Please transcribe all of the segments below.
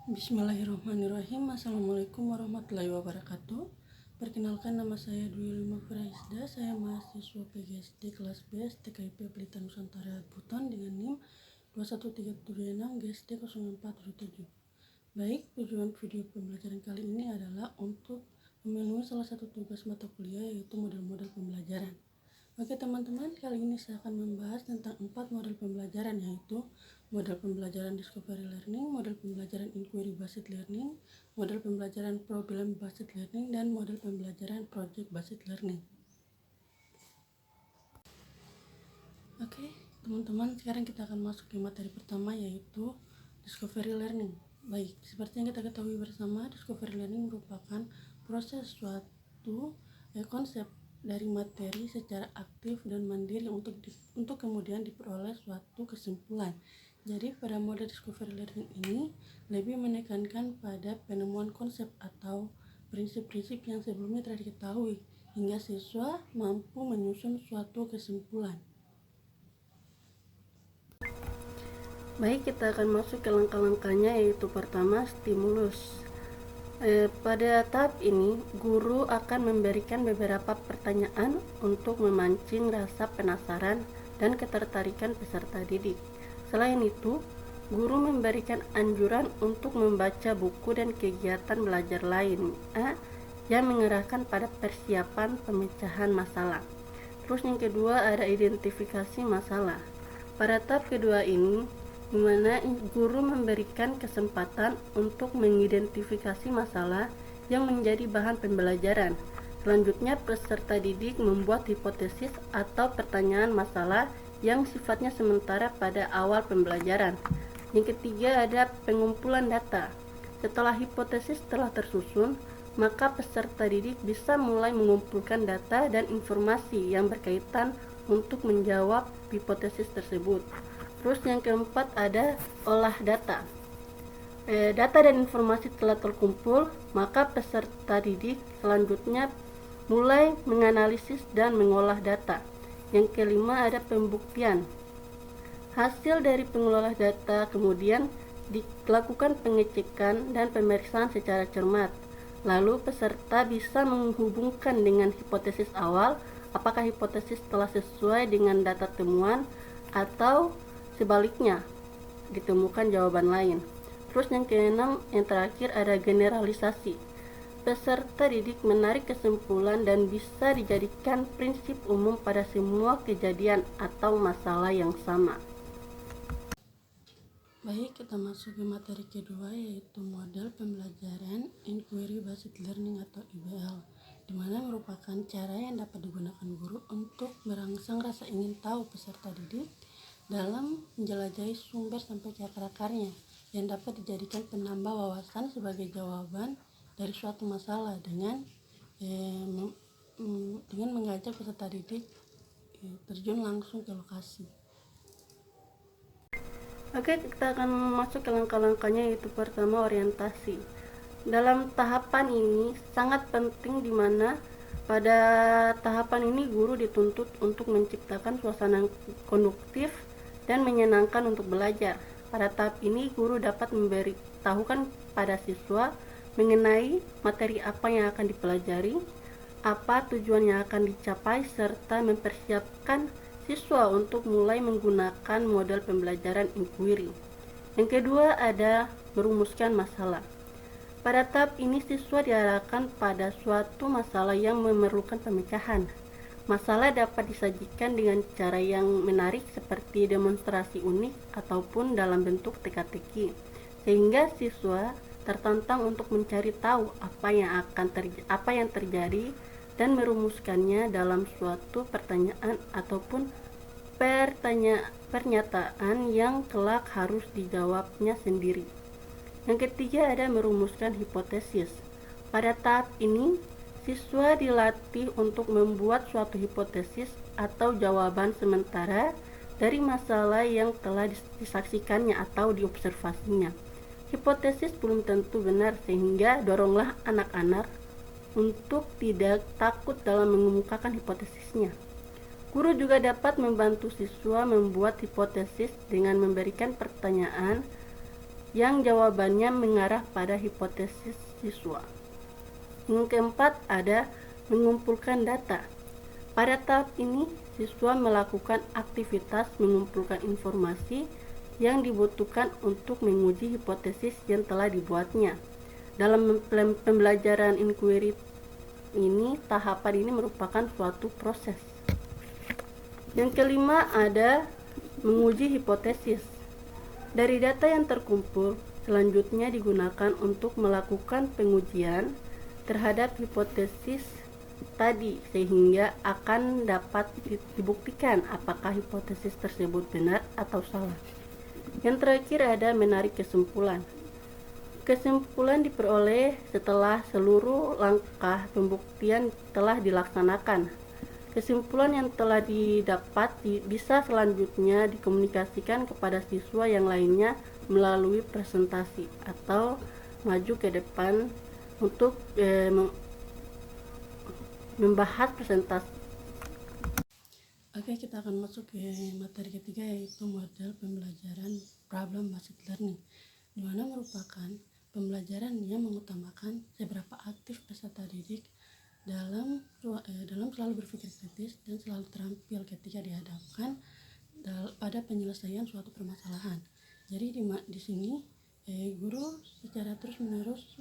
Bismillahirrahmanirrahim. Assalamualaikum warahmatullahi wabarakatuh. Perkenalkan, nama saya Dwi Lima Firaisda. Saya mahasiswa PGSD kelas B STKIP Pelita Nusantara Buton dengan NIM 21376 GSD 0477. Baik, tujuan video pembelajaran kali ini adalah untuk memenuhi salah satu tugas mata kuliah, yaitu model-model pembelajaran. Oke teman-teman, kali ini saya akan membahas tentang 4 model pembelajaran, yaitu model pembelajaran discovery learning, model pembelajaran inquiry based learning, model pembelajaran problem based learning, dan model pembelajaran project based learning. Oke teman-teman, sekarang kita akan masuk ke materi pertama, yaitu discovery learning. Baik, seperti yang kita ketahui bersama, discovery learning merupakan proses suatu konsep dari materi secara aktif dan mandiri untuk kemudian diperoleh suatu kesimpulan. Jadi pada model discovery learning ini lebih menekankan pada penemuan konsep atau prinsip-prinsip yang sebelumnya telah diketahui hingga siswa mampu menyusun suatu kesimpulan. Baik, kita akan masuk ke langkah-langkahnya, yaitu pertama, stimulus. Pada tahap ini, guru akan memberikan beberapa pertanyaan untuk memancing rasa penasaran dan ketertarikan peserta didik. Selain itu, guru memberikan anjuran untuk membaca buku dan kegiatan belajar lain yang mengerahkan pada persiapan pemecahan masalah. Terus yang kedua ada identifikasi masalah. Pada tahap kedua ini, di mana guru memberikan kesempatan untuk mengidentifikasi masalah yang menjadi bahan pembelajaran. Selanjutnya, peserta didik membuat hipotesis atau pertanyaan masalah yang sifatnya sementara pada awal pembelajaran. Yang ketiga ada pengumpulan data. Setelah hipotesis telah tersusun, maka peserta didik bisa mulai mengumpulkan data dan informasi yang berkaitan untuk menjawab hipotesis tersebut. Terus yang keempat ada olah data. Data dan informasi telah terkumpul, maka peserta didik selanjutnya mulai menganalisis dan mengolah data. Yang kelima ada pembuktian. Hasil dari pengolah data kemudian dilakukan pengecekan dan pemeriksaan secara cermat. Lalu peserta bisa menghubungkan dengan hipotesis awal, apakah hipotesis telah sesuai dengan data temuan atau sebaliknya ditemukan jawaban lain. Terus yang keenam, yang terakhir ada generalisasi. Peserta didik menarik kesimpulan dan bisa dijadikan prinsip umum pada semua kejadian atau masalah yang sama. Baik, kita masuk ke materi kedua, yaitu model pembelajaran inquiry based learning atau IBL, di mana merupakan cara yang dapat digunakan guru untuk merangsang rasa ingin tahu peserta didik dalam menjelajahi sumber sampai ke akar-akarnya, yang dapat dijadikan penambah wawasan sebagai jawaban dari suatu masalah dengan mengajak peserta didik terjun langsung ke lokasi. Oke, kita akan masuk ke langkah-langkahnya, yaitu pertama, orientasi. Dalam tahapan ini sangat penting, di mana pada tahapan ini guru dituntut untuk menciptakan suasana konduktif dan menyenangkan untuk belajar. Pada tahap ini, guru dapat memberitahukan pada siswa mengenai materi apa yang akan dipelajari, apa tujuan yang akan dicapai, serta mempersiapkan siswa untuk mulai menggunakan model pembelajaran inquiry. Yang kedua ada merumuskan masalah. Pada tahap ini, siswa diarahkan pada suatu masalah yang memerlukan pemecahan. Masalah dapat disajikan dengan cara yang menarik seperti demonstrasi unik ataupun dalam bentuk teka-teki, sehingga siswa tertantang untuk mencari tahu apa yang terjadi dan merumuskannya dalam suatu pertanyaan ataupun pernyataan yang kelak harus dijawabnya sendiri. Yang ketiga ada merumuskan hipotesis. Pada tahap ini, siswa dilatih untuk membuat suatu hipotesis atau jawaban sementara dari masalah yang telah disaksikannya atau diobservasinya. Hipotesis belum tentu benar, sehingga doronglah anak-anak untuk tidak takut dalam mengemukakan hipotesisnya. Guru juga dapat membantu siswa membuat hipotesis dengan memberikan pertanyaan yang jawabannya mengarah pada hipotesis siswa. Yang keempat ada mengumpulkan data. Pada tahap ini, siswa melakukan aktivitas mengumpulkan informasi yang dibutuhkan untuk menguji hipotesis yang telah dibuatnya. Dalam pembelajaran inquiry ini, tahapan ini merupakan suatu proses. Yang kelima ada menguji hipotesis. Dari data yang terkumpul, selanjutnya digunakan untuk melakukan pengujian terhadap hipotesis tadi sehingga akan dapat dibuktikan apakah hipotesis tersebut benar atau salah. Yang terakhir ada menarik kesimpulan. Kesimpulan diperoleh setelah seluruh langkah pembuktian telah dilaksanakan. Kesimpulan yang telah didapat bisa selanjutnya dikomunikasikan kepada siswa yang lainnya melalui presentasi atau maju ke depan untuk membahas presentasi. Oke, kita akan masuk ke materi ketiga, yaitu model pembelajaran problem based learning, di mana merupakan pembelajaran yang mengutamakan seberapa aktif peserta didik dalam selalu berpikir kritis dan selalu terampil ketika dihadapkan pada penyelesaian suatu permasalahan. Jadi di sini guru secara terus menerus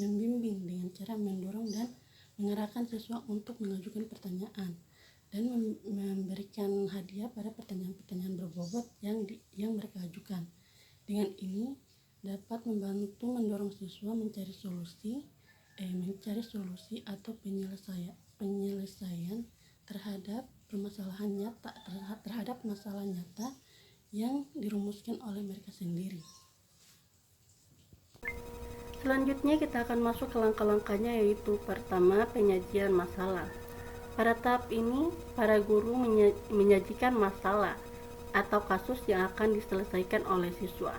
membimbing dengan cara mendorong dan mengarahkan siswa untuk mengajukan pertanyaan dan memberikan hadiah pada pertanyaan-pertanyaan berbobot yang mereka ajukan. Dengan ini dapat membantu mendorong siswa mencari solusi atau penyelesaian terhadap permasalahan nyata, terhadap masalah nyata yang dirumuskan oleh mereka sendiri. Selanjutnya kita akan masuk ke langkah-langkahnya, yaitu pertama, penyajian masalah. Pada tahap ini, para guru menyajikan masalah atau kasus yang akan diselesaikan oleh siswa.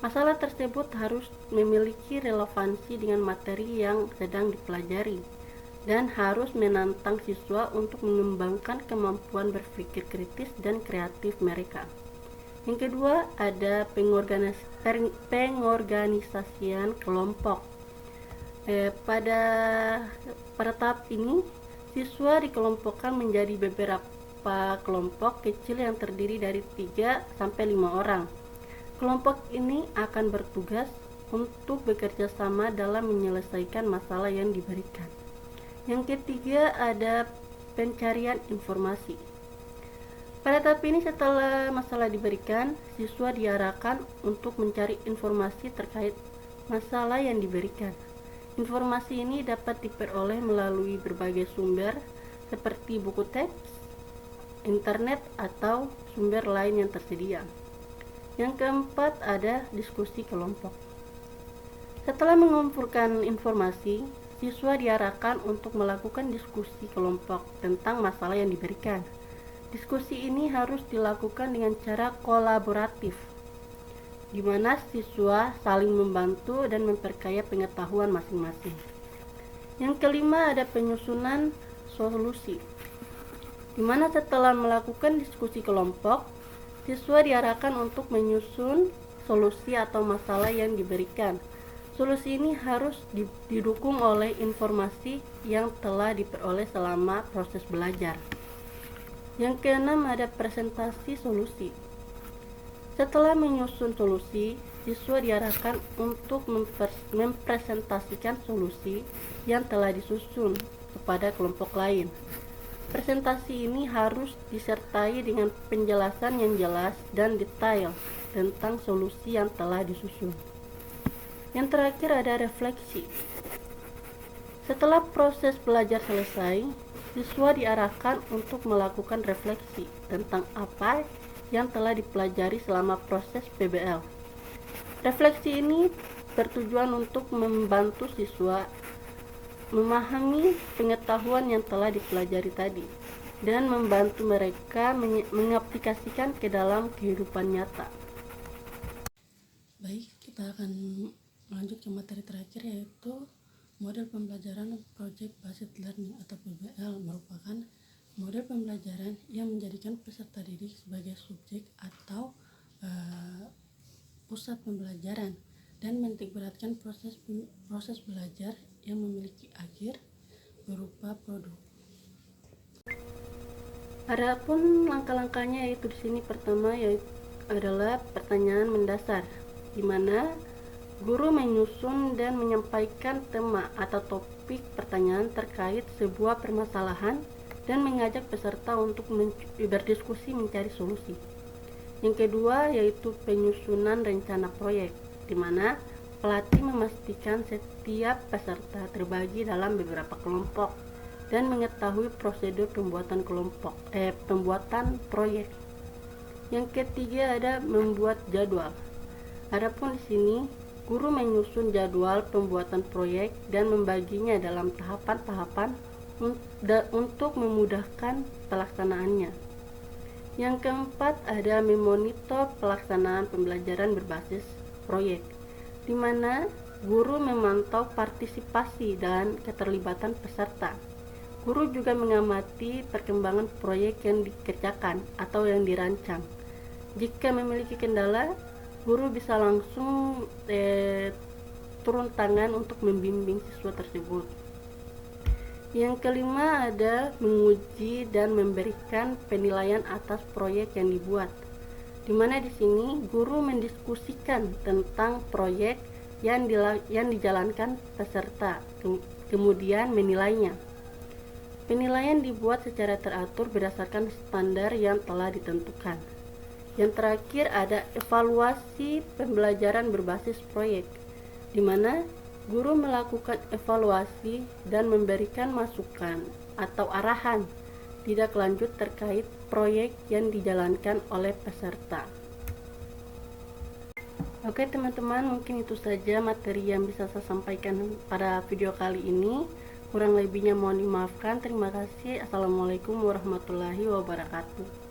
Masalah tersebut harus memiliki relevansi dengan materi yang sedang dipelajari dan harus menantang siswa untuk mengembangkan kemampuan berpikir kritis dan kreatif mereka. Yang kedua, ada pengorganisasian kelompok. Pada tahap ini, siswa dikelompokkan menjadi beberapa kelompok kecil yang terdiri dari 3-5 orang. Kelompok ini akan bertugas untuk bekerja sama dalam menyelesaikan masalah yang diberikan. Yang ketiga, ada pencarian informasi. Pada tahap ini, setelah masalah diberikan, siswa diarahkan untuk mencari informasi terkait masalah yang diberikan. Informasi ini dapat diperoleh melalui berbagai sumber seperti buku teks, internet, atau sumber lain yang tersedia. Yang keempat, ada diskusi kelompok. Setelah mengumpulkan informasi, siswa diarahkan untuk melakukan diskusi kelompok tentang masalah yang diberikan. Diskusi ini harus dilakukan dengan cara kolaboratif, di mana siswa saling membantu dan memperkaya pengetahuan masing-masing. Yang kelima, ada penyusunan solusi, di mana setelah melakukan diskusi kelompok, siswa diarahkan untuk menyusun solusi atau masalah yang diberikan. Solusi ini harus didukung oleh informasi yang telah diperoleh selama proses belajar. Yang keenam, ada presentasi solusi. Setelah menyusun solusi, siswa diarahkan untuk mempresentasikan solusi yang telah disusun kepada kelompok lain. Presentasi ini harus disertai dengan penjelasan yang jelas dan detail tentang solusi yang telah disusun. Yang terakhir, ada refleksi. Setelah proses belajar selesai, siswa diarahkan untuk melakukan refleksi tentang apa yang telah dipelajari selama proses PBL. Refleksi ini bertujuan untuk membantu siswa memahami pengetahuan yang telah dipelajari tadi dan membantu mereka mengaplikasikan ke dalam kehidupan nyata. Baik, kita akan lanjut ke materi terakhir, yaitu model pembelajaran Project Based Learning atau PBL. Merupakan model pembelajaran yang menjadikan peserta didik sebagai subjek atau pusat pembelajaran dan menitikberatkan proses belajar yang memiliki akhir berupa produk. Adapun langkah-langkahnya yaitu di sini pertama adalah pertanyaan mendasar, di mana guru menyusun dan menyampaikan tema atau topik pertanyaan terkait sebuah permasalahan dan mengajak peserta untuk berdiskusi mencari solusi. Yang kedua yaitu penyusunan rencana proyek, di mana pelatih memastikan setiap peserta terbagi dalam beberapa kelompok dan mengetahui prosedur pembuatan proyek. Yang ketiga ada membuat jadwal. Adapun di sini guru menyusun jadwal pembuatan proyek dan membaginya dalam tahapan-tahapan untuk memudahkan pelaksanaannya. Yang keempat ada memonitor pelaksanaan pembelajaran berbasis proyek, di mana guru memantau partisipasi dan keterlibatan peserta. Guru juga mengamati perkembangan proyek yang dikerjakan atau yang dirancang. Jika memiliki kendala, guru bisa langsung turun tangan untuk membimbing siswa tersebut. Yang kelima ada menguji dan memberikan penilaian atas proyek yang dibuat, di mana di sini guru mendiskusikan tentang proyek yang dijalankan peserta, kemudian menilainya. Penilaian dibuat secara teratur berdasarkan standar yang telah ditentukan. Yang terakhir ada evaluasi pembelajaran berbasis proyek, di mana guru melakukan evaluasi dan memberikan masukan atau arahan tindak lanjut terkait proyek yang dijalankan oleh peserta. Oke teman-teman, mungkin itu saja materi yang bisa saya sampaikan pada video kali ini. Kurang lebihnya mohon dimaafkan. Terima kasih. Assalamualaikum warahmatullahi wabarakatuh.